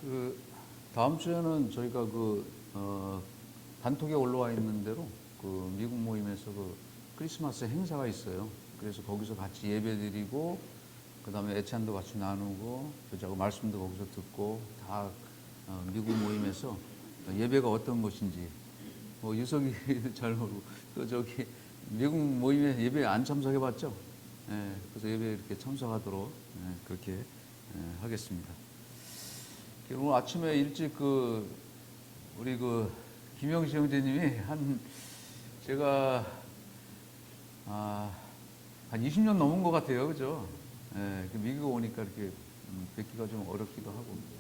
그 다음 주에는 저희가 단톡에 올라와 있는 대로 미국 모임에서 크리스마스 행사가 있어요. 그래서 거기서 같이 예배드리고 그다음에 애찬도 같이 나누고 그리고 말씀도 거기서 듣고 다 미국 모임에서 예배가 어떤 것인지 유석이도 잘 모르고 미국 모임에 예배 안 참석해봤죠? 예, 그래서 예배 이렇게 참석하도록 그렇게 하겠습니다. 오늘 아침에 일찍 우리 김영시 형제님이 제가 한 20년 넘은 것 같아요, 그죠? 예, 미국 오니까 이렇게 뵙기가 좀 어렵기도 하고.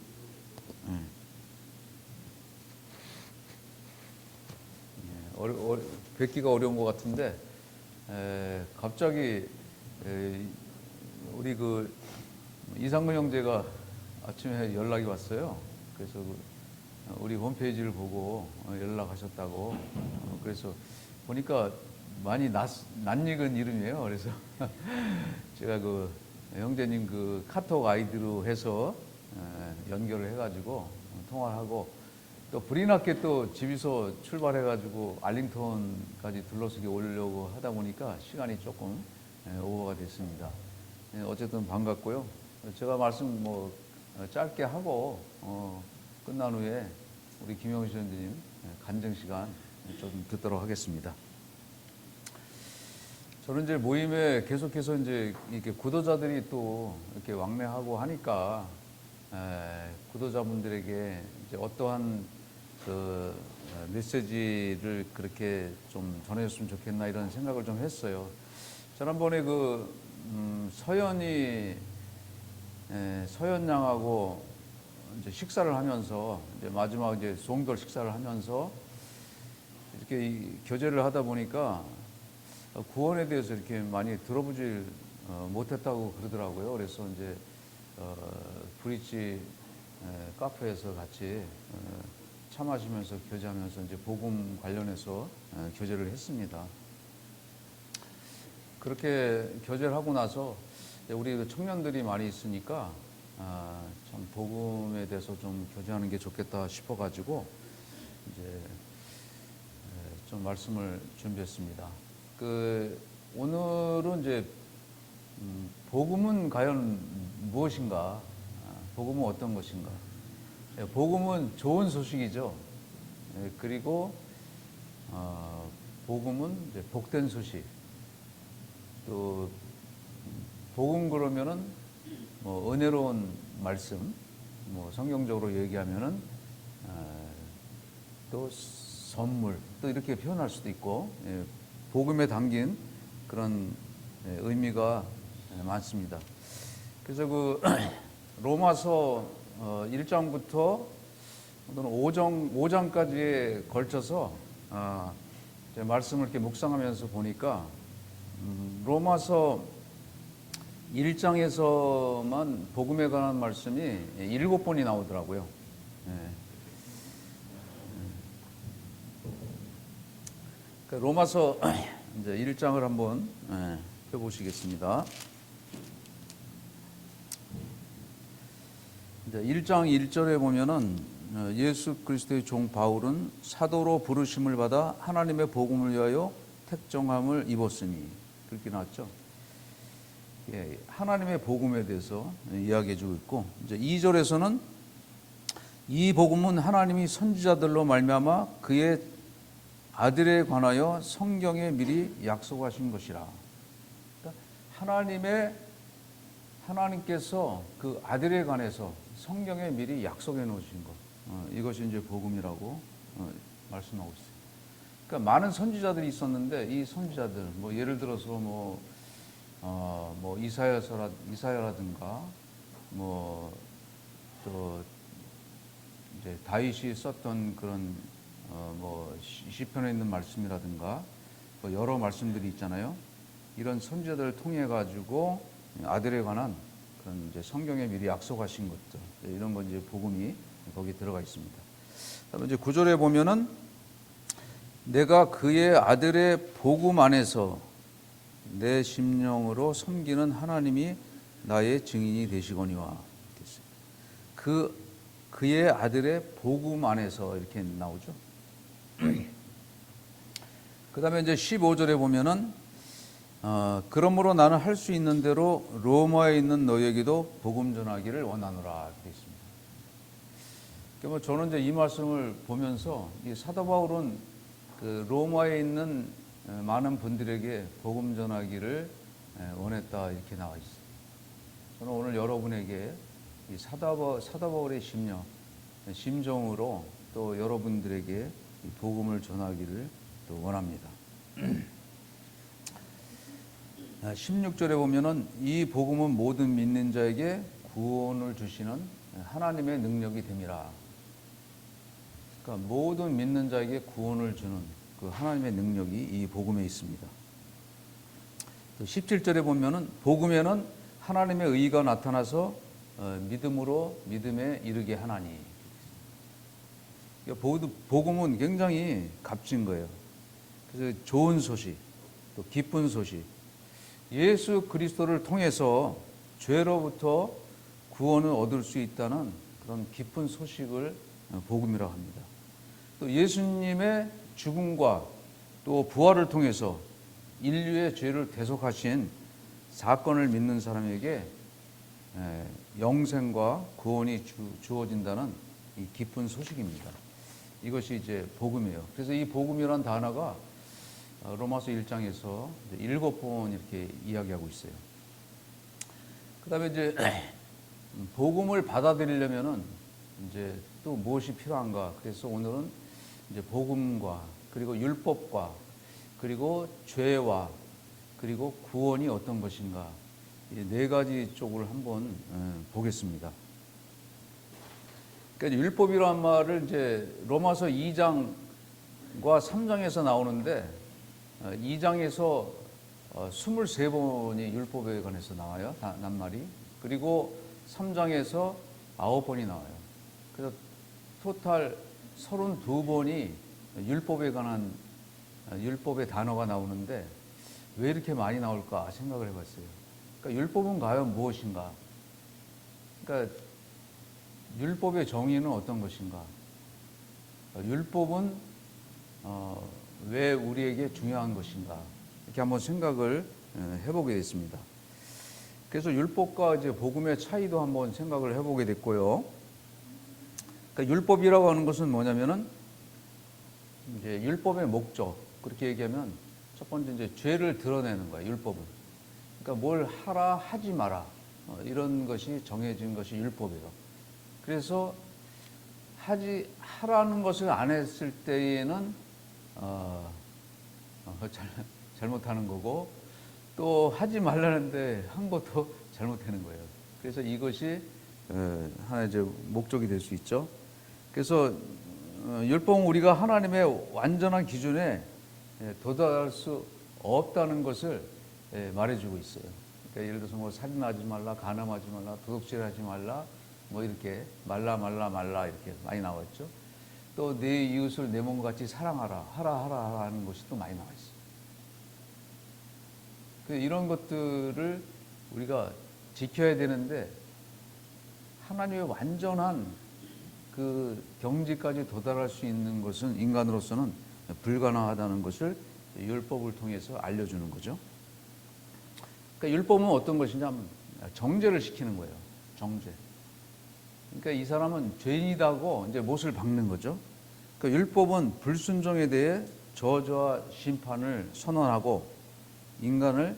뵙기가 어려운 것 같은데, 갑자기 우리 이상근 형제가 아침에 연락이 왔어요. 그래서 우리 홈페이지를 보고 연락하셨다고. 그래서 보니까 많이 낯익은 이름이에요. 그래서 제가 형제님 카톡 아이디로 해서 연결을 해가지고 통화를 하고 또 불이 났게 또 집에서 출발해가지고 알링턴까지 둘러서기 오려고 하다 보니까 시간이 조금 오버가 됐습니다. 어쨌든 반갑고요. 제가 말씀 짧게 하고 끝난 후에 우리 김영시 선생님 간증 시간 좀 듣도록 하겠습니다. 저는 이제 모임에 계속해서 이제 이렇게 구도자들이 또 이렇게 왕래하고 하니까 구도자분들에게 이제 어떠한 메시지를 그렇게 좀 전해줬으면 좋겠나 이런 생각을 좀 했어요. 지난번에 서연 양하고 이제 식사를 하면서 이제 마지막 이제 수홍돌 식사를 하면서 이렇게 교제를 하다 보니까 구원에 대해서 이렇게 많이 들어보질 못했다고 그러더라고요. 그래서 이제 브릿지 카페에서 같이 차 마시면서 교제하면서 이제 복음 관련해서 교제를 했습니다. 그렇게 교제를 하고 나서 우리 청년들이 많이 있으니까 참 복음에 대해서 좀 교제하는 게 좋겠다 싶어가지고 이제 좀 말씀을 준비했습니다. 오늘은 이제 복음은 과연 무엇인가? 복음은 어떤 것인가? 복음은 좋은 소식이죠. 그리고 복음은 이제 복된 소식. 또 복음 그러면은 은혜로운 말씀, 성경적으로 얘기하면은 또 선물, 또 이렇게 표현할 수도 있고 복음에 담긴 그런 의미가 많습니다. 그래서 로마서 1장부터 5장까지에 걸쳐서 말씀을 이렇게 묵상하면서 보니까 로마서 1장에서만 복음에 관한 말씀이 7번이 나오더라고요. 로마서 이제 1장을 한번 펴보시겠습니다. 이제 1장 1절에 보면은 예수 그리스도의 종 바울은 사도로 부르심을 받아 하나님의 복음을 위하여 택정함을 입었으니 그렇게 나왔죠. 하나님의 복음에 대해서 이야기해주고 있고 이제 2절에서는 이 복음은 하나님이 선지자들로 말미암아 그의 아들에 관하여 성경에 미리 약속하신 것이라. 그러니까 하나님께서 그 아들에 관해서 성경에 미리 약속해 놓으신 것, 이것이 이제 복음이라고 말씀하고 있어요. 그러니까 많은 선지자들이 있었는데 이 선지자들, 예를 들어서 이사야라든가 또 이제 다윗이 썼던 그런 시편에 있는 말씀이라든가 여러 말씀들이 있잖아요. 이런 선지자들을 통해 가지고 아들에 관한 그런 이제 성경에 미리 약속하신 것들, 이런 건 이제 복음이 거기 들어가 있습니다. 그다음에 이제 9절에 보면은 내가 그의 아들의 복음 안에서 내 심령으로 섬기는 하나님이 나의 증인이 되시거니와. 그 그의 아들의 복음 안에서 이렇게 나오죠. 그 다음에 이제 15절에 보면은 그러므로 나는 할 수 있는 대로 로마에 있는 너희에게도 복음 전하기를 원하노라 이렇게 되어 있습니다. 그러니까 저는 이제 이 말씀을 보면서 이 사도 바울은 그 로마에 있는 많은 분들에게 복음 전하기를 원했다 이렇게 나와 있어요. 저는 오늘 여러분에게 이 사도 바울의 심정으로 또 여러분들에게 이 복음을 전하기를 또 원합니다. 16절에 보면은 이 복음은 모든 믿는 자에게 구원을 주시는 하나님의 능력이 됨이라. 그러니까 모든 믿는 자에게 구원을 주는 그 하나님의 능력이 이 복음에 있습니다. 또 17절에 보면은 복음에는 하나님의 의가 나타나서 믿음으로 믿음에 이르게 하나니. 복음은 굉장히 값진 거예요. 그래서 좋은 소식, 또 기쁜 소식, 예수 그리스도를 통해서 죄로부터 구원을 얻을 수 있다는 그런 기쁜 소식을 복음이라고 합니다. 또 예수님의 죽음과 또 부활을 통해서 인류의 죄를 대속하신 사건을 믿는 사람에게 영생과 구원이 주어진다는 이 기쁜 소식입니다. 이것이 이제 복음이에요. 그래서 이 복음이라는 단어가 로마서 1장에서 7번 이렇게 이야기하고 있어요. 그 다음에 이제 복음을 받아들이려면은 이제 또 무엇이 필요한가? 그래서 오늘은 이제 복음과 그리고 율법과 그리고 죄와 그리고 구원이 어떤 것인가? 이 네 가지 쪽을 한번 보겠습니다. 그러니까 율법이라는 말을 이제 로마서 2장과 3장에서 나오는데 2장에서 23번이 율법에 관해서 나와요. 낱말이. 그리고 3장에서 9번이 나와요. 그래서 토탈 32번이 율법에 관한 율법의 단어가 나오는데 왜 이렇게 많이 나올까 생각을 해봤어요. 그러니까 율법은 과연 무엇인가? 그러니까 율법의 정의는 어떤 것인가? 율법은 왜 우리에게 중요한 것인가? 이렇게 한번 생각을 해보게 됐습니다. 그래서 율법과 이제 복음의 차이도 한번 생각을 해보게 됐고요. 그러니까 율법이라고 하는 것은 뭐냐면은 이제 율법의 목적, 그렇게 얘기하면 첫 번째 이제 죄를 드러내는 거예요. 율법은. 그러니까 뭘 하라 하지 마라 이런 것이 정해진 것이 율법이에요. 그래서 하라는 것을 안 했을 때에는 잘못하는 거고 또 하지 말라는데 한 것도 잘못하는 거예요. 그래서 이것이 하나의 이제 목적이 될 수 있죠. 그래서 율법은 우리가 하나님의 완전한 기준에 도달할 수 없다는 것을 말해주고 있어요. 그러니까 예를 들어서 뭐 살인하지 말라, 간음하지 말라, 도둑질하지 말라, 뭐 이렇게 말라 이렇게 많이 나왔죠. 또 내 이웃을 내 몸과 같이 사랑하라, 하라 하는 것이 또 많이 나와 있어요. 이런 것들을 우리가 지켜야 되는데 하나님의 완전한 그 경지까지 도달할 수 있는 것은 인간으로서는 불가능하다는 것을 율법을 통해서 알려주는 거죠. 그러니까 율법은 어떤 것이냐면 정죄를 시키는 거예요. 정죄. 그러니까 이 사람은 죄인이다고 이제 못을 박는 거죠. 그러니까 율법은 불순종에 대해 저주와 심판을 선언하고 인간을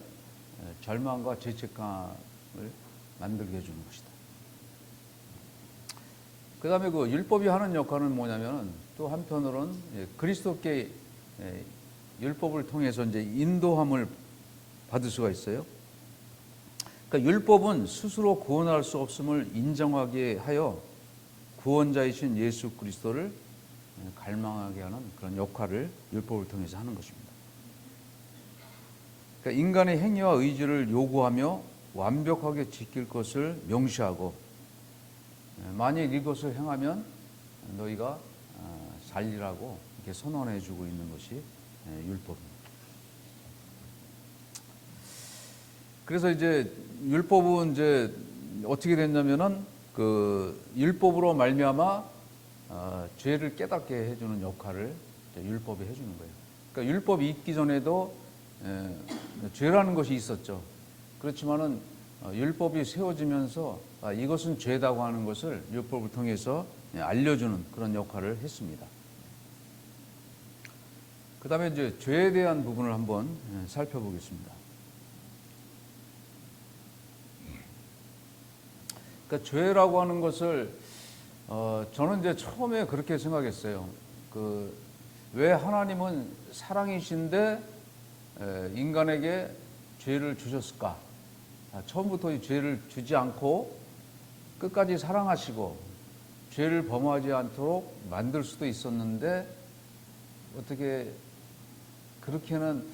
절망과 죄책감을 만들게 해주는 것이다. 그 다음에 그 율법이 하는 역할은 뭐냐면 또 한편으로는 그리스도께 율법을 통해서 이제 인도함을 받을 수가 있어요. 그러니까 율법은 스스로 구원할 수 없음을 인정하게 하여 구원자이신 예수 그리스도를 갈망하게 하는 그런 역할을 율법을 통해서 하는 것입니다. 그러니까 인간의 행위와 의지를 요구하며 완벽하게 지킬 것을 명시하고 만일 이것을 행하면 너희가 살리라고 이렇게 선언해 주고 있는 것이 율법입니다. 그래서 이제 율법은 이제 어떻게 됐냐면은 그 율법으로 말미암아 죄를 깨닫게 해주는 역할을 율법이 해주는 거예요. 그러니까 율법이 있기 전에도 죄라는 것이 있었죠. 그렇지만은 율법이 세워지면서 이것은 죄다고 하는 것을 율법을 통해서 알려주는 그런 역할을 했습니다. 그 다음에 이제 죄에 대한 부분을 한번 살펴보겠습니다. 그러니까 죄라고 하는 것을 저는 이제 처음에 그렇게 생각했어요. 왜 하나님은 사랑이신데 인간에게 죄를 주셨을까? 처음부터 이 죄를 주지 않고 끝까지 사랑하시고 죄를 범하지 않도록 만들 수도 있었는데 어떻게 그렇게는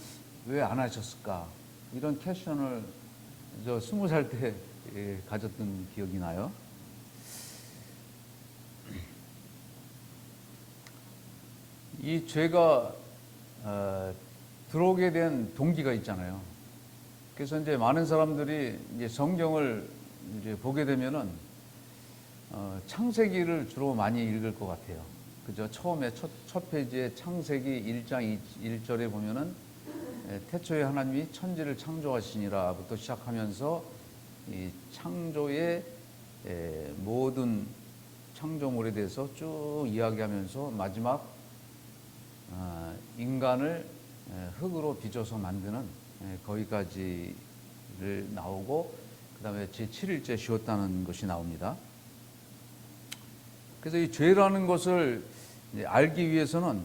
왜 안 하셨을까? 이런 퀘션을 저 20살 때 가졌던 기억이 나요. 이 죄가 들어오게 된 동기가 있잖아요. 그래서 이제 많은 사람들이 이제 성경을 이제 보게 되면은 창세기를 주로 많이 읽을 것 같아요. 그죠? 처음에 첫 페이지에 창세기 1장 1절에 보면은 태초에 하나님이 천지를 창조하시니라부터 시작하면서 이 창조의 모든 창조물에 대해서 쭉 이야기하면서 마지막 인간을 흙으로 빚어서 만드는 거기까지를 나오고 그 다음에 제7일째 쉬었다는 것이 나옵니다. 그래서 이 죄라는 것을 알기 위해서는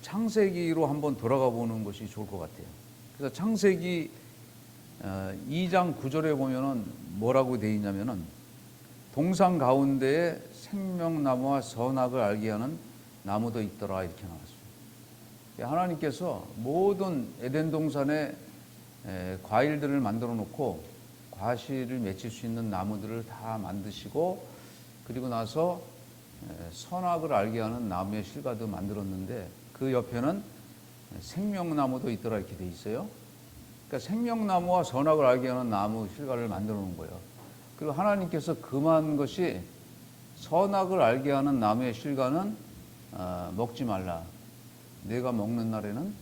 창세기로 한번 돌아가 보는 것이 좋을 것 같아요. 그래서 창세기 2장 9절에 보면은 뭐라고 되어 있냐면은 동산 가운데에 생명나무와 선악을 알게 하는 나무도 있더라 이렇게 나왔어요. 하나님께서 모든 에덴 동산에 과일들을 만들어 놓고 과실을 맺힐 수 있는 나무들을 다 만드시고 그리고 나서 선악을 알게 하는 나무의 실과도 만들었는데 그 옆에는 생명나무도 있더라 이렇게 돼 있어요. 그러니까 생명나무와 선악을 알게 하는 나무 실과를 만들어 놓은 거예요. 그리고 하나님께서 금한 것이 선악을 알게 하는 나무의 실과는 먹지 말라. 내가 먹는 날에는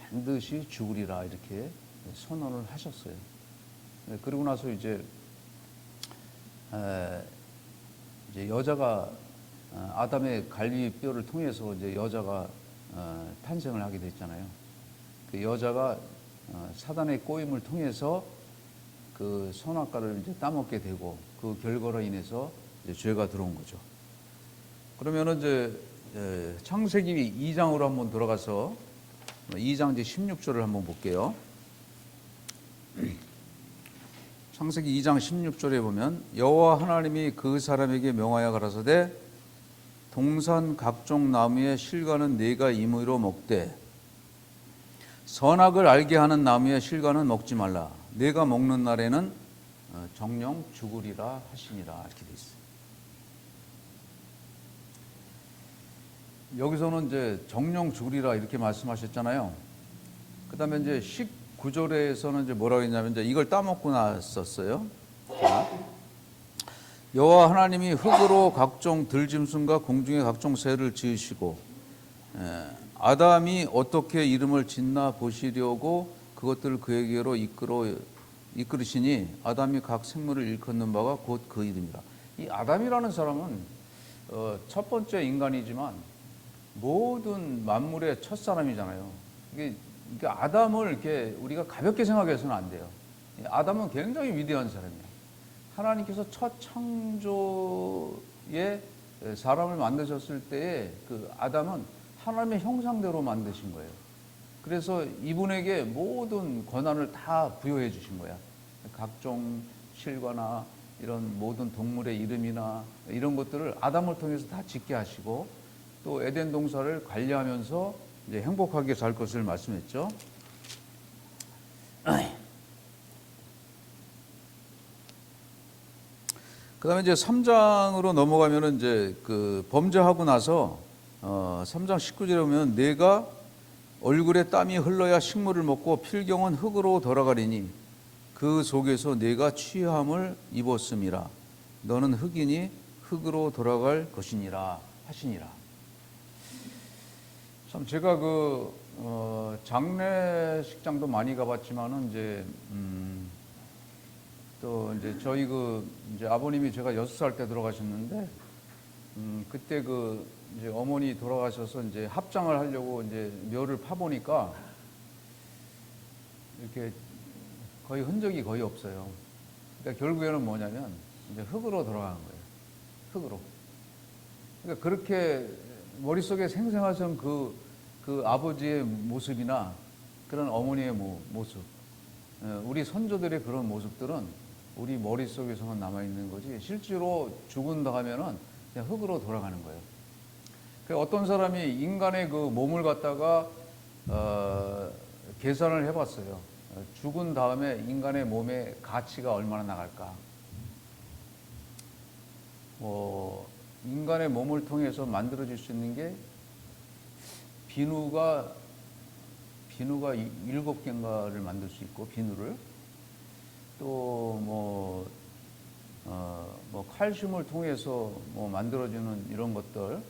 반드시 죽으리라 이렇게 선언을 하셨어요. 그리고 나서 이제 여자가 아담의 갈비뼈를 통해서 이제 여자가 탄생을 하게 됐잖아요. 그 여자가 사단의 꼬임을 통해서 그 선악과를 이제 따먹게 되고 그 결과로 인해서 이제 죄가 들어온 거죠. 그러면은 이제 창세기 2장으로 한번 돌아가서 2장 16절을 한번 볼게요. 창세기 2장 16절에 보면 여호와 하나님이 그 사람에게 명하여 가라사대 동산 각종 나무의 실과는 네가 임의로 먹되 선악을 알게 하는 나무의 실과는 먹지 말라. 네가 먹는 날에는 정령 죽으리라 하시니라 이렇게 돼 있어요. 여기서는 이제 정령 죽으리라 이렇게 말씀하셨잖아요. 그 다음에 이제 19절에서는 이제 뭐라고 했냐면 이제 이걸 따먹고 났었어요. 여호와 하나님이 흙으로 각종 들짐승과 공중의 각종 새를 지으시고 아담이 어떻게 이름을 짓나 보시려고 그것들을 그에게로 이끌으시니 아담이 각 생물을 일컫는 바가 곧 그 이름이라. 이 아담이라는 사람은 첫 번째 인간이지만 모든 만물의 첫 사람이잖아요. 이게 아담을 이렇게 우리가 가볍게 생각해서는 안 돼요. 아담은 굉장히 위대한 사람이에요. 하나님께서 첫 창조에 사람을 만드셨을 때에 그 아담은 하나님의 형상대로 만드신 거예요. 그래서 이분에게 모든 권한을 다 부여해 주신 거야. 각종 실과나 이런 모든 동물의 이름이나 이런 것들을 아담을 통해서 다 짓게 하시고 또 에덴 동산을 관리하면서 이제 행복하게 살 것을 말씀했죠. 그 다음에 이제 3장으로 넘어가면은 이제 그 범죄하고 나서 3장 19절에 보면 내가 얼굴에 땀이 흘러야 식물을 먹고 필경은 흙으로 돌아가리니 그 속에서 내가 취함을 입었음이라. 너는 흙이니 흙으로 돌아갈 것이니라 하시니라. 참 제가 장례식장도 많이 가봤지만은 또 저희 이제 아버님이 제가 6살 때 돌아가셨는데 그때 이제 어머니 돌아가셔서 이제 합장을 하려고 이제 묘를 파보니까 이렇게 거의 흔적이 거의 없어요. 그러니까 결국에는 뭐냐면 이제 흙으로 돌아가는 거예요. 흙으로. 그러니까 그렇게 머릿속에 생생하던 그 아버지의 모습이나 그런 어머니의 모습, 우리 선조들의 그런 모습들은 우리 머릿속에서만 남아있는 거지 실제로 죽은 다음에는 그냥 흙으로 돌아가는 거예요. 그러니까 어떤 사람이 인간의 그 몸을 갖다가 계산을 해봤어요. 죽은 다음에 인간의 몸의 가치가 얼마나 나갈까. 인간의 몸을 통해서 만들어질 수 있는 게 비누가 7개인가를 만들 수 있고, 비누를 또 칼슘을 통해서 만들어주는 이런 것들.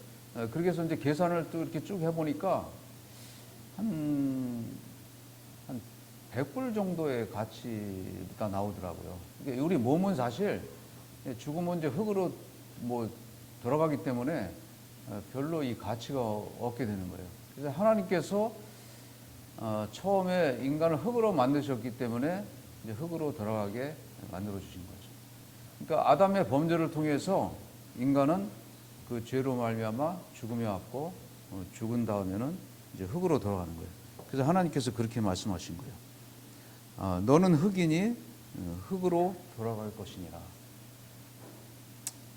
그렇게 해서 이제 계산을 또 이렇게 쭉 해보니까 한 100불 정도의 가치가 나오더라고요. 우리 몸은 사실 죽으면 이제 흙으로 돌아가기 때문에 별로 이 가치가 없게 되는 거예요. 그래서 하나님께서 처음에 인간을 흙으로 만드셨기 때문에 이제 흙으로 돌아가게 만들어 주신 거죠. 그러니까 아담의 범죄를 통해서 인간은 그 죄로 말미암아 죽음에 왔고 죽은 다음에는 이제 흙으로 돌아가는 거예요. 그래서 하나님께서 그렇게 말씀하신 거예요. 너는 흙이니 흙으로 돌아갈 것이니라.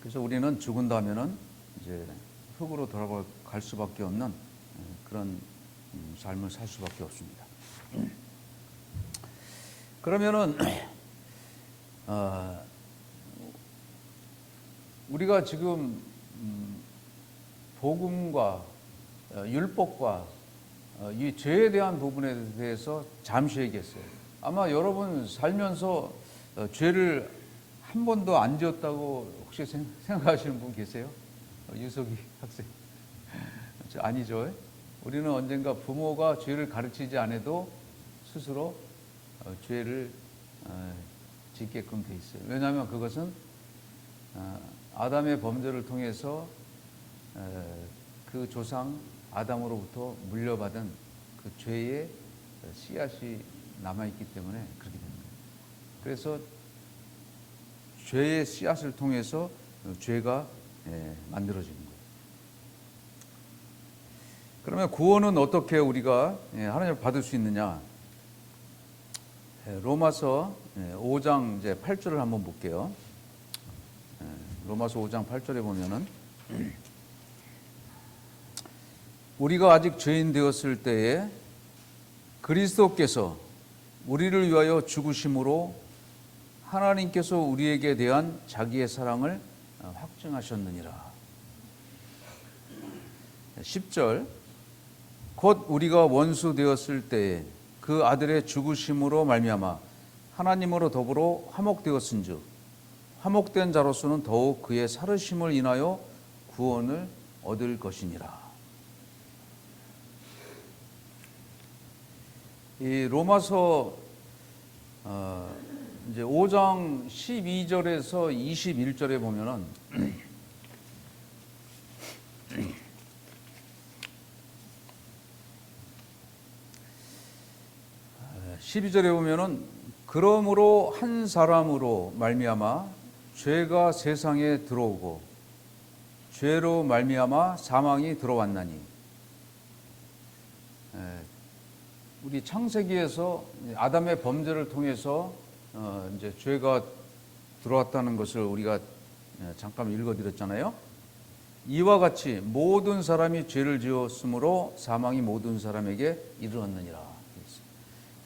그래서 우리는 죽은 다음에는 이제 흙으로 돌아갈 수밖에 없는 그런 삶을 살 수밖에 없습니다. 그러면은 우리가 지금 복음과 율법과 이 죄에 대한 부분에 대해서 잠시 얘기했어요. 아마 여러분 살면서 죄를 한 번도 안 지었다고 혹시 생각하시는 분 계세요? 유석이 학생. 아니죠. 우리는 언젠가 부모가 죄를 가르치지 않아도 스스로 죄를 짓게끔 돼 있어요. 왜냐하면 그것은 아담의 범죄를 통해서 그 조상 아담으로부터 물려받은 그 죄의 씨앗이 남아있기 때문에 그렇게 됩니다. 그래서 죄의 씨앗을 통해서 죄가 만들어지는 거예요. 그러면 구원은 어떻게 우리가 하나님을 받을 수 있느냐? 로마서 5장 이제 8절을 한번 볼게요. 로마서 5장 8절에 보면은 우리가 아직 죄인 되었을 때에 그리스도께서 우리를 위하여 죽으심으로 하나님께서 우리에게 대한 자기의 사랑을 확증하셨느니라. 10절 곧 우리가 원수 되었을 때에 그 아들의 죽으심으로 말미암아 하나님으로 더불어 화목되었은즉 화목된 자로서는 더욱 그의 살으심을 인하여 구원을 얻을 것이니라. 이 로마서 이제 5장 12절에서 21절에 보면은 12절에 보면은 그러므로 한 사람으로 말미암아 죄가 세상에 들어오고 죄로 말미암아 사망이 들어왔나니. 우리 창세기에서 아담의 범죄를 통해서 이제 죄가 들어왔다는 것을 우리가 잠깐 읽어드렸잖아요. 이와 같이 모든 사람이 죄를 지었으므로 사망이 모든 사람에게 이르렀느니라.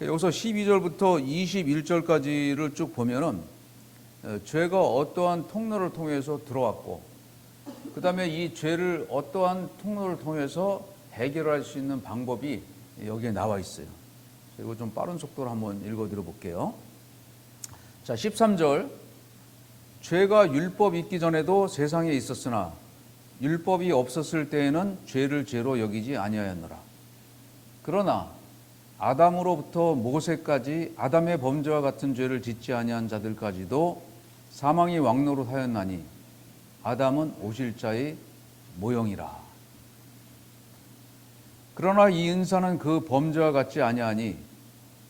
여기서 12절부터 21절까지를 쭉 보면은 죄가 어떠한 통로를 통해서 들어왔고, 그 다음에 이 죄를 어떠한 통로를 통해서 해결할 수 있는 방법이 여기에 나와 있어요. 이거 좀 빠른 속도로 한번 읽어드려 볼게요. 자, 13절 죄가 율법 있기 전에도 세상에 있었으나 율법이 없었을 때에는 죄를 죄로 여기지 아니하였노라. 그러나 아담으로부터 모세까지 아담의 범죄와 같은 죄를 짓지 아니한 자들까지도 사망이 왕노릇하였나니 아담은 오실 자의 모형이라. 그러나 이 은사는 그 범죄와 같지 아니하니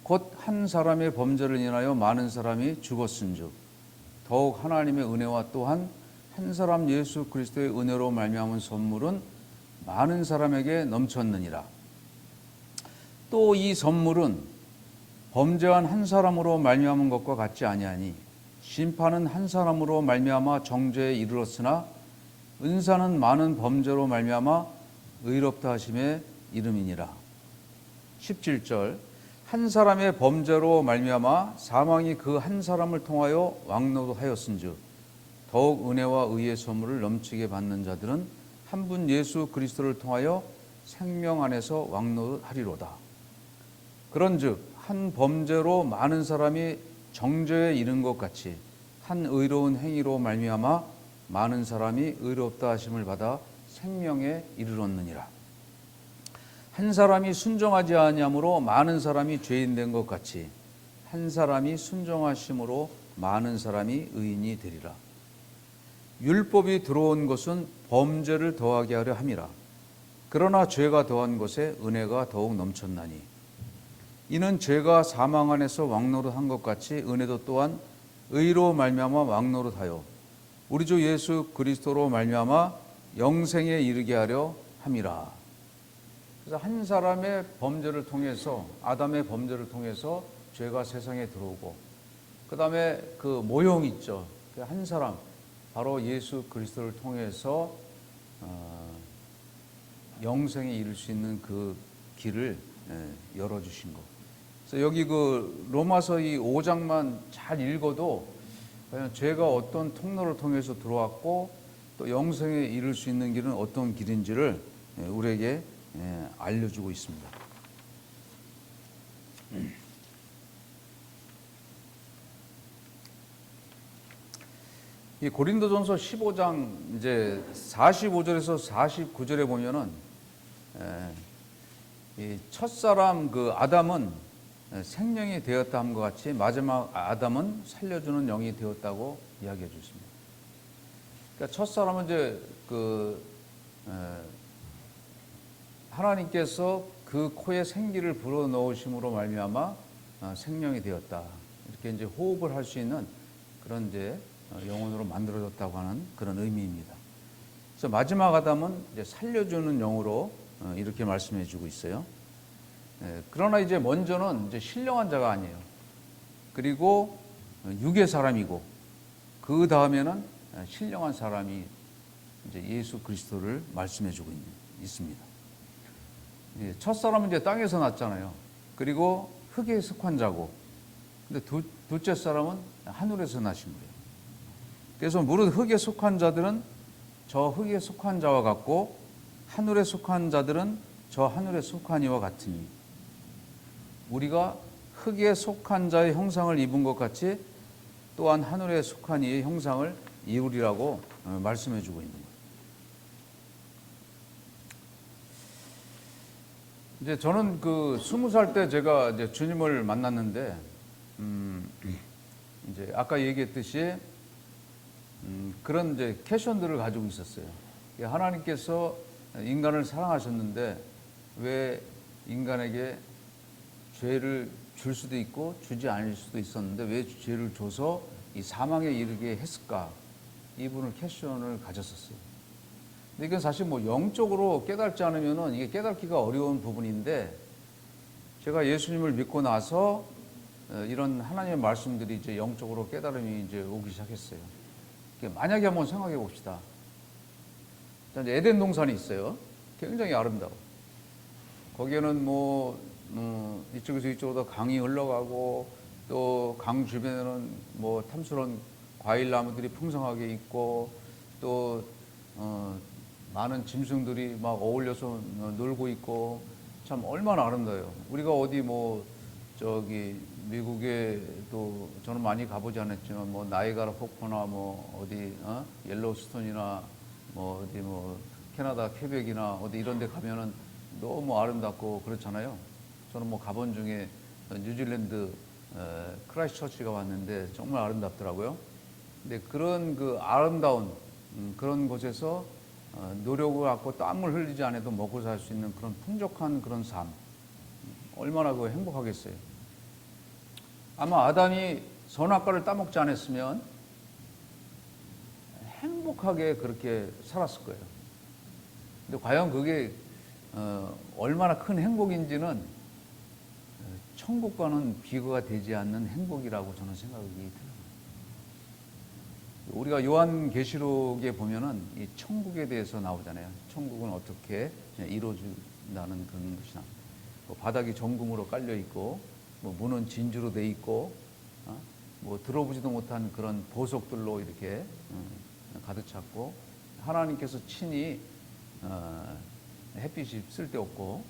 곧 한 사람의 범죄를 인하여 많은 사람이 죽었은즉 더욱 하나님의 은혜와 또한 한 사람 예수 그리스도의 은혜로 말미암은 선물은 많은 사람에게 넘쳤느니라. 또 이 선물은 범죄한 한 사람으로 말미암은 것과 같지 아니하니 심판은 한 사람으로 말미암아 정죄에 이르렀으나 은사는 많은 범죄로 말미암아 의롭다 하심의 이름이니라. 17절 한 사람의 범죄로 말미암아 사망이 그 한 사람을 통하여 왕노릇하였은즉 더욱 은혜와 의의 선물을 넘치게 받는 자들은 한 분 예수 그리스도를 통하여 생명 안에서 왕노릇하리로다. 그런즉 한 범죄로 많은 사람이 정죄에 이른 것 같이 한 의로운 행위로 말미암아 많은 사람이 의롭다 하심을 받아 생명에 이르렀느니라. 한 사람이 순종하지 아니함으로 많은 사람이 죄인 된 것 같이 한 사람이 순종하심으로 많은 사람이 의인이 되리라. 율법이 들어온 것은 범죄를 더하게 하려 함이라. 그러나 죄가 더한 것에 은혜가 더욱 넘쳤나니 이는 죄가 사망 안에서 왕노릇한 것 같이 은혜도 또한 의로 말미암아 왕노릇하여 우리 주 예수 그리스도로 말미암아 영생에 이르게 하려 함이라. 그래서 한 사람의 범죄를 통해서 아담의 범죄를 통해서 죄가 세상에 들어오고 그 다음에 그 모형 있죠. 한 사람 바로 예수 그리스도를 통해서 영생에 이를 수 있는 그 길을 열어주신 것. 그래서 여기 그 로마서 이 5장만 잘 읽어도 과연 죄가 어떤 통로를 통해서 들어왔고 또 영생에 이를 수 있는 길은 어떤 길인지를 우리에게 알려주고 있습니다. 이 고린도전서 15장 이제 45절에서 49절에 보면은 이 첫사람 그 아담은 생명이 되었다 함과 같이 마지막 아담은 살려주는 영이 되었다고 이야기해 주십니다. 그러니까 첫사람은 이제 하나님께서 그 코에 생기를 불어 넣으심으로 말미암아 생명이 되었다. 이렇게 이제 호흡을 할 수 있는 그런 이제 영혼으로 만들어졌다고 하는 그런 의미입니다. 그래서 마지막 아담은 이제 살려주는 영으로 이렇게 말씀해 주고 있어요. 그러나 이제 먼저는 이제 신령한 자가 아니에요. 그리고 육의 사람이고 그 다음에는 신령한 사람이 이제 예수 그리스도를 말씀해 주고 있습니다. 첫 사람은 이제 땅에서 났잖아요. 그리고 흙에 속한 자고, 근데 둘째 사람은 하늘에서 나신 거예요. 그래서 무릇 흙에 속한 자들은 저 흙에 속한 자와 같고 하늘에 속한 자들은 저 하늘에 속한 이와 같으니 우리가 흙에 속한 자의 형상을 입은 것 같이 또한 하늘에 속한 이의 형상을 이루리라고 말씀해 주고 있는 거예요. 이제 저는 그 20살 때 제가 이제 주님을 만났는데 이제 아까 얘기했듯이 그런 이제 캐션들을 가지고 있었어요. 하나님께서 인간을 사랑하셨는데 왜 인간에게 죄를 줄 수도 있고 주지 않을 수도 있었는데 왜 죄를 줘서 이 사망에 이르게 했을까? 이분을 캐션을 가졌었어요. 근데 이건 사실 뭐 영적으로 깨닫지 않으면은 이게 깨닫기가 어려운 부분인데 제가 예수님을 믿고 나서 이런 하나님의 말씀들이 이제 영적으로 깨달음이 이제 오기 시작했어요. 만약에 한번 생각해 봅시다. 에덴 동산이 있어요. 굉장히 아름다워. 거기에는 뭐 이쪽에서 이쪽으로 강이 흘러가고 또 강 주변에는 뭐 탐스러운 과일 나무들이 풍성하게 있고 또 많은 짐승들이 막 어울려서 놀고 있고 참 얼마나 아름다워요. 우리가 어디 뭐 저기 미국에도 저는 많이 가보지 않았지만 뭐 나이가라 폭포나 뭐 어디 옐로우스톤이나 뭐 어디 뭐 캐나다 퀘벡이나 어디 이런 데 가면은 너무 아름답고 그렇잖아요. 저는 뭐 가본 중에 뉴질랜드 크라이스트처치가 왔는데 정말 아름답더라고요. 근데 그런 그 아름다운 그런 곳에서 노력을 갖고 땀을 흘리지 않아도 먹고 살 수 있는 그런 풍족한 그런 삶, 얼마나 그 행복하겠어요. 아마 아담이 선악과를 따먹지 않았으면 행복하게 그렇게 살았을 거예요. 근데 과연 그게 얼마나 큰 행복인지는 천국과는 비교가 되지 않는 행복이라고 저는 생각이 들어요. 우리가 요한계시록에 보면은 이 천국에 대해서 나오잖아요. 천국은 어떻게 이루어진다는 그런 것이나, 뭐 바닥이 정금으로 깔려 있고, 뭐 문은 진주로 돼 있고, 뭐 들어보지도 못한 그런 보석들로 이렇게 가득 찼고, 하나님께서 친히 햇빛이 쓸데없고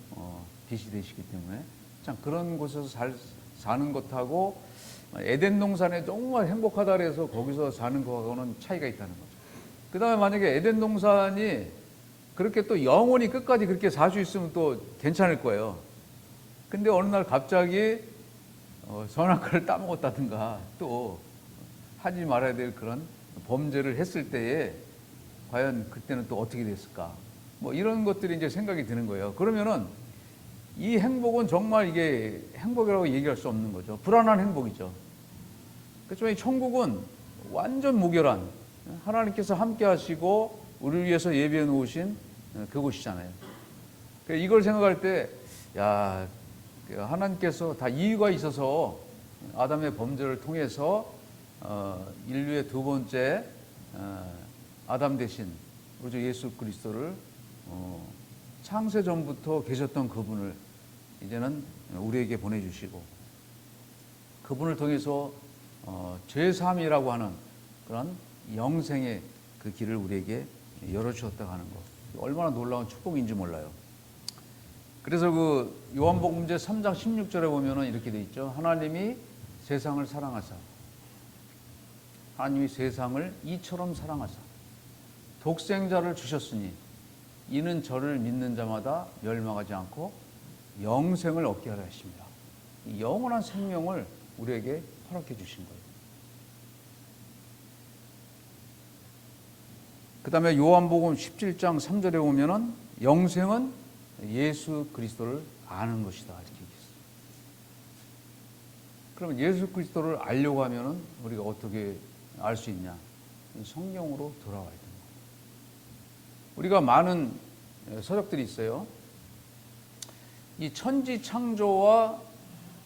빛이 되시기 때문에 참 그런 곳에서 사는 것하고 에덴 동산에 정말 행복하다 그래서 거기서 사는 거하고는 차이가 있다는 거죠. 그 다음에 만약에 에덴 동산이 그렇게 또 영원히 끝까지 그렇게 살 수 있으면 또 괜찮을 거예요. 근데 어느 날 갑자기 선악과를 따먹었다든가 또 하지 말아야 될 그런 범죄를 했을 때에 과연 그때는 또 어떻게 됐을까? 뭐 이런 것들이 이제 생각이 드는 거예요. 그러면은 이 행복은 정말 이게 행복이라고 얘기할 수 없는 거죠. 불안한 행복이죠. 그렇지만 이 천국은 완전 무결한, 하나님께서 함께 하시고 우리를 위해서 예비해 놓으신 그곳이잖아요. 이걸 생각할 때, 야, 하나님께서 다 이유가 있어서 아담의 범죄를 통해서 인류의 두 번째 아담 대신 우리 주 예수 그리스도를 창세 전부터 계셨던 그분을 이제는 우리에게 보내주시고 그분을 통해서 죄사함이라고 하는 그런 영생의 그 길을 우리에게 열어주셨다고 하는 것, 얼마나 놀라운 축복인지 몰라요. 그래서 그 요한복음제 3장 16절에 보면은 이렇게 돼 있죠. 하나님이 세상을 사랑하사, 하나님이 세상을 이처럼 사랑하사 독생자를 주셨으니 이는 저를 믿는 자마다 멸망하지 않고 영생을 얻게 하려 하십니다. 이 영원한 생명을 우리에게 허락해 주신 거예요. 그 다음에 요한복음 17장 3절에 보면은 영생은 예수 그리스도를 아는 것이다 이렇게 얘기했어요. 그러면 예수 그리스도를 알려고 하면은 우리가 어떻게 알 수 있냐? 성경으로 돌아와야 됩니다. 우리가 많은 서적들이 있어요. 이 천지 창조와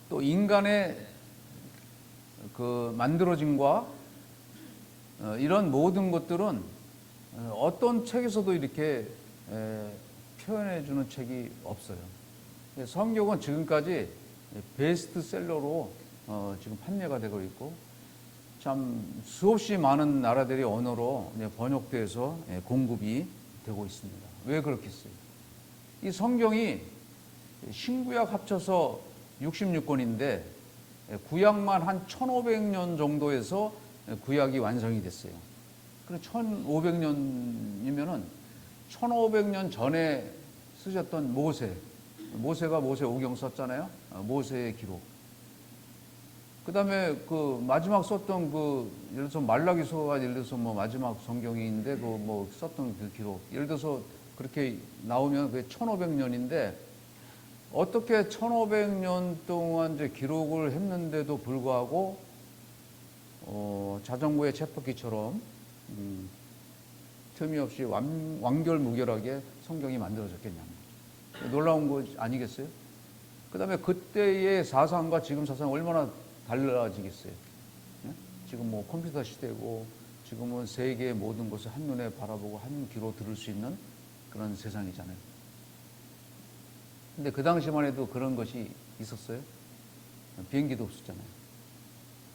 또 인간의 그 만들어짐과 이런 모든 것들은 어떤 책에서도 이렇게 표현해 주는 책이 없어요. 성경은 지금까지 베스트셀러로 지금 판매가 되고 있고 참 수없이 많은 나라들의 언어로 번역돼서 공급이 되고 있습니다. 왜 그렇겠어요? 이 성경이 신구약 합쳐서 66권인데 구약만 한 1500년 정도에서 구약이 완성이 됐어요. 그럼 1500년이면은 1500년 전에 쓰셨던 모세가 모세오경 썼잖아요. 모세의 기록. 그 다음에 그 마지막 썼던 그 예를 들어서 말라기서가 예를 들어서 뭐 마지막 성경인데 그 뭐 썼던 그 기록. 예를 들어서 그렇게 나오면 그게 1500년인데 어떻게 1500년 동안 이제 기록을 했는데도 불구하고 자정부의 쳇바퀴처럼 틈이 없이 완결무결하게 성경이 만들어졌겠냐는 거죠. 놀라운 거 아니겠어요? 그 다음에 그때의 사상과 지금 사상 얼마나 달라지겠어요? 예? 지금 뭐 컴퓨터 시대고 지금은 세계의 모든 것을 한눈에 바라보고 한 귀로 들을 수 있는 그런 세상이잖아요. 근데 그 당시만 해도 그런 것이 있었어요? 비행기도 없었잖아요.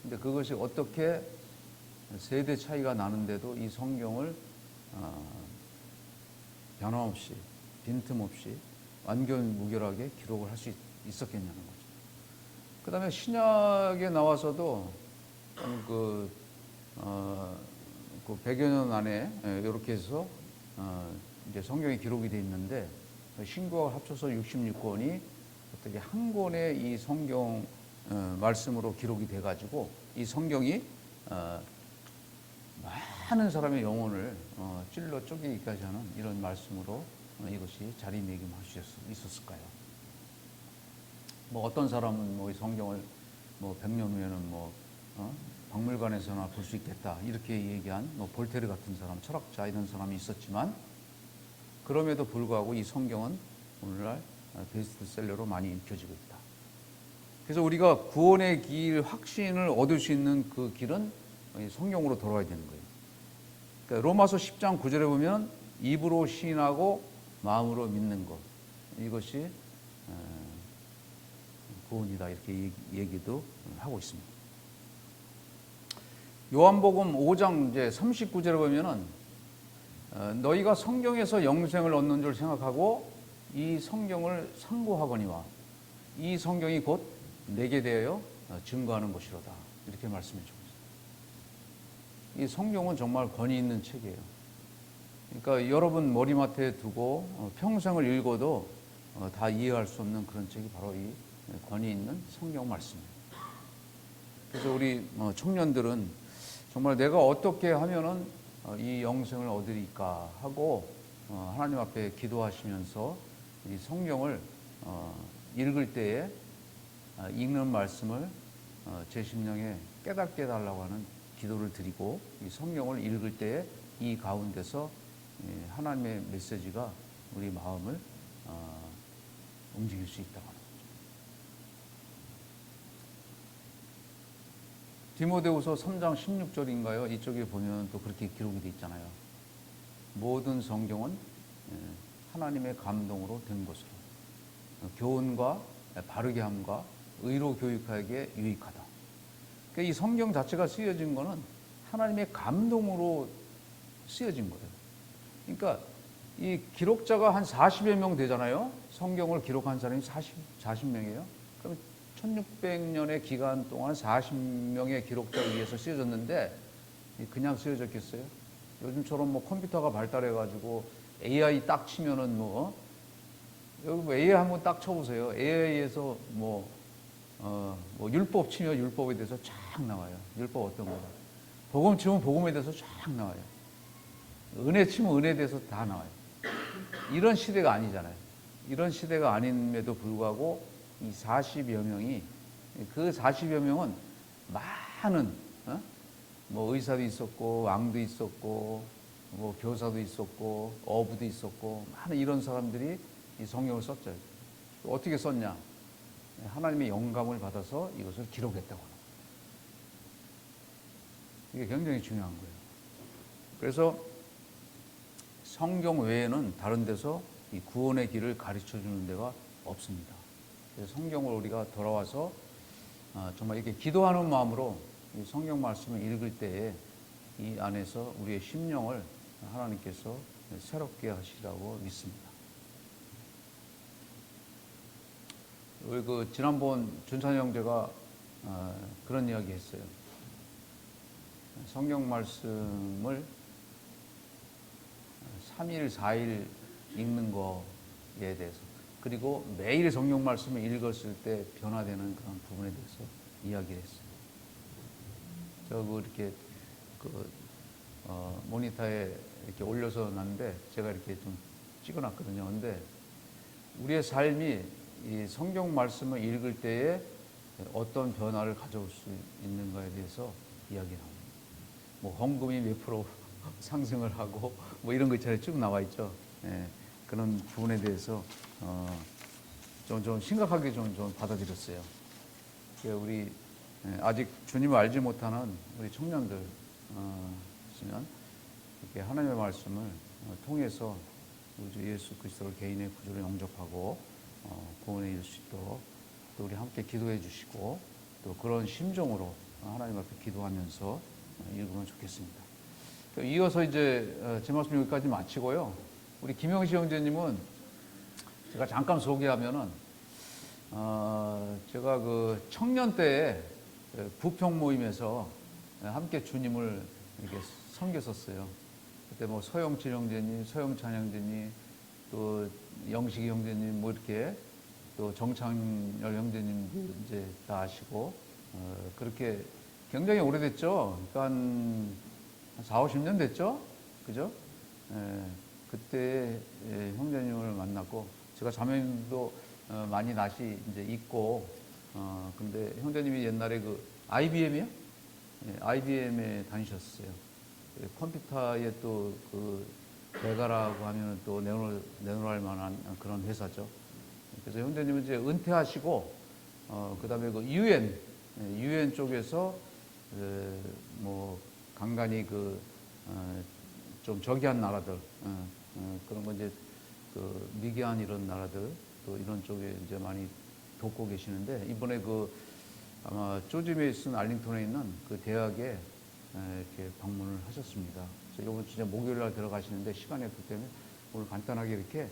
근데 그것이 어떻게 세대 차이가 나는데도 이 성경을 변함없이 빈틈없이 완결무결하게 기록을 할 수 있었겠냐는 거죠. 그 다음에 신약에 나와서도 그, 그 100여 년 안에 이렇게 해서 이제 성경에 기록이 돼 있는데 신구약을 합쳐서 66권이 어떻게 한 권의 이 성경 말씀으로 기록이 돼 가지고 이 성경이 많은 사람의 영혼을 찔러 쪼개기까지 하는 이런 말씀으로 이것이 자리매김할 수 있었을까요? 뭐 어떤 사람은 뭐 이 성경을 뭐 100년 후에는 뭐 박물관에서나 볼 수 있겠다 이렇게 얘기한 뭐 볼테르 같은 사람, 철학자 이런 사람이 있었지만 그럼에도 불구하고 이 성경은 오늘날 베스트셀러로 많이 읽혀지고 있다. 그래서 우리가 구원의 길, 확신을 얻을 수 있는 그 길은 성경으로 돌아와야 되는 거예요. 그러니까 로마서 10장 9절에 보면 입으로 시인하고 마음으로 믿는 것, 이것이 구원이다 이렇게 얘기도 하고 있습니다. 요한복음 5장 이제 39절에 보면은 너희가 성경에서 영생을 얻는 줄 생각하고 이 성경을 상고하거니와 이 성경이 곧 내게 대하여 증거하는 것이로다 이렇게 말씀해 주고 있습니다. 이 성경은 정말 권위 있는 책이에요. 그러니까 여러분 머리맡에 두고 평생을 읽어도 다 이해할 수 없는 그런 책이 바로 이 권위 있는 성경 말씀이에요. 그래서 우리 청년들은 정말 내가 어떻게 하면은 이 영생을 얻으리까 하고 하나님 앞에 기도하시면서 이 성경을 읽을 때에 읽는 말씀을 제 심령에 깨닫게 해달라고 하는 기도를 드리고 이 성경을 읽을 때에 이 가운데서 하나님의 메시지가 우리 마음을 움직일 수 있다고 하는 거죠. 디모데후서 3장 16절인가요? 이쪽에 보면 또 그렇게 기록이 되어 있잖아요. 모든 성경은 하나님의 감동으로 된 것으로 교훈과 바르게 함과 의로 교육하기에 유익하다. 그러니까 이 성경 자체가 쓰여진 거는 하나님의 감동으로 쓰여진 거예요. 그러니까 이 기록자가 한 40여 명 되잖아요. 성경을 기록한 사람이 40명이에요. 그럼 1600년의 기간 동안 40명의 기록자에 의해서 쓰여졌는데 그냥 쓰여졌겠어요? 요즘처럼 뭐 컴퓨터가 발달해가지고 AI 딱 치면은 여기 뭐 AI 한번 딱 쳐보세요. AI에서 뭐 율법 치면 율법에 대해서 쫙 나와요. 율법 어떤 거다. 복음 치면 복음에 대해서 쫙 나와요. 은혜 치면 은혜에 대해서 다 나와요. 이런 시대가 아니잖아요. 이런 시대가 아님에도 불구하고 이 40여 명이 그 40여 명은 많은 뭐 의사도 있었고 왕도 있었고 뭐 교사도 있었고 어부도 있었고 많은 이런 사람들이 이 성경을 썼죠. 어떻게 썼냐? 하나님의 영감을 받아서 이것을 기록했다고 합니다. 이게 굉장히 중요한 거예요. 그래서 성경 외에는 다른 데서 이 구원의 길을 가르쳐 주는 데가 없습니다. 그래서 성경을 우리가 돌아와서 정말 이렇게 기도하는 마음으로 이 성경 말씀을 읽을 때에 이 안에서 우리의 심령을 하나님께서 새롭게 하시라고 믿습니다. 우리 지난번 준찬이 형제가 그런 이야기 했어요. 성경 말씀을 3일, 4일 읽는 거에 대해서 그리고 매일 성경 말씀을 읽었을 때 변화되는 그런 부분에 대해서 이야기를 했어요. 이렇게 모니터에 이렇게 올려서 놨는데 제가 이렇게 좀 찍어놨거든요. 근데 우리의 삶이 이 성경 말씀을 읽을 때에 어떤 변화를 가져올 수 있는가에 대해서 이야기 나옵니다. 뭐 헌금이 몇 프로 상승을 하고 뭐 이런 거 있잖아요. 쭉 나와 있죠. 예, 그런 부분에 대해서 좀 심각하게 좀 받아들였어요. 우리 아직 주님을 알지 못하는 우리 청년들 있으면 이렇게 하나님의 말씀을 통해서 우리 주 예수 그리스도를 개인의 구주로 영접하고 구원에 이를 수 있도록 또 우리 함께 기도해 주시고 또 그런 심정으로 하나님 앞에 기도하면서 읽으면 좋겠습니다. 이어서 이제 제 말씀 여기까지 마치고요. 우리 김영시 형제님은 제가 잠깐 소개하면은 제가 그 청년 때에 부평 모임에서 함께 주님을 이렇게 섬겼었어요. 그때 뭐 서영칠 형제님, 서영찬 형제님, 또 영식이 형제님, 뭐 이렇게 또 정창열 형제님도 이제 다 아시고, 그렇게 굉장히 오래됐죠. 그러니까 한 4, 50년 됐죠? 그죠? 예, 그때 형제님을 만났고, 제가 자매님도 많이 낯이 이제 있고, 근데 형제님이 옛날에 그 IBM이요? 예, IBM에 다니셨어요. 컴퓨터에 또 그 배가라고 하면 또 내놓을 만한 그런 회사죠. 그래서 형제님은 이제 은퇴하시고, 그 다음에 그 UN 쪽에서 뭐 간간히 좀 저기한 나라들, 그런 거 이제 그 미개한 이런 나라들 또 이런 쪽에 이제 많이 돕고 계시는데, 이번에 아마 조지 메이슨 알링턴에 있는 그 대학에 이렇게 방문을 하셨습니다. 그래서 이번 진짜 목요일 날 들어가시는데 시간이 없기 때문에 오늘 간단하게 이렇게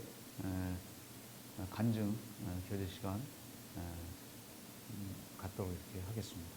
간증 교제 시간 갖도록 이렇게 하겠습니다.